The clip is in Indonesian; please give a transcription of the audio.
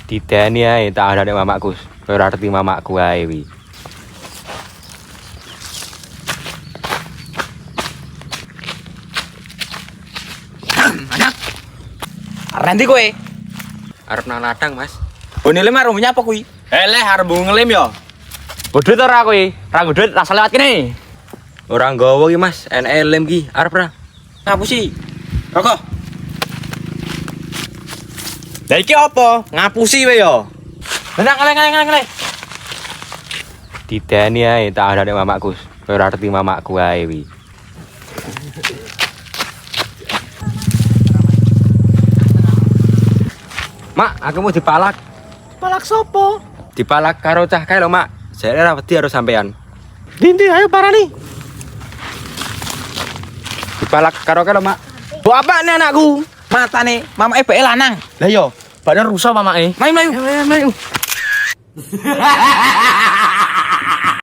Dideni ae tak andane mamaku. Ora ngerti mamaku ae wi. Anak. Nanti kowe. Arep nang ladang, Mas. Bone lem arep nyapa kuwi? Eleh arep ngelem ya. Bodho to ora kowe? Ra godhot rasa lewat kene. Ora nggawa ki, Mas. Enek lem ki. Arep ra? Ngapusi. Rokok. Lah iki apa? Ngapusi wae ya. Lah ngeleng. Dideni ae tak andane mamaku. Ora ngerti mamaku ae wi. Mak, aku mau dipalak. Palak sopo? Dipalak karo cah kae lho, Mak. Jare ra wedi karo sampean. Dinti ayo parani. Dipalak karo kae lho, Mak. Bu apa nih anakku? Matane mamake bae lanang. Lah yo, badan rusak mamake. Main.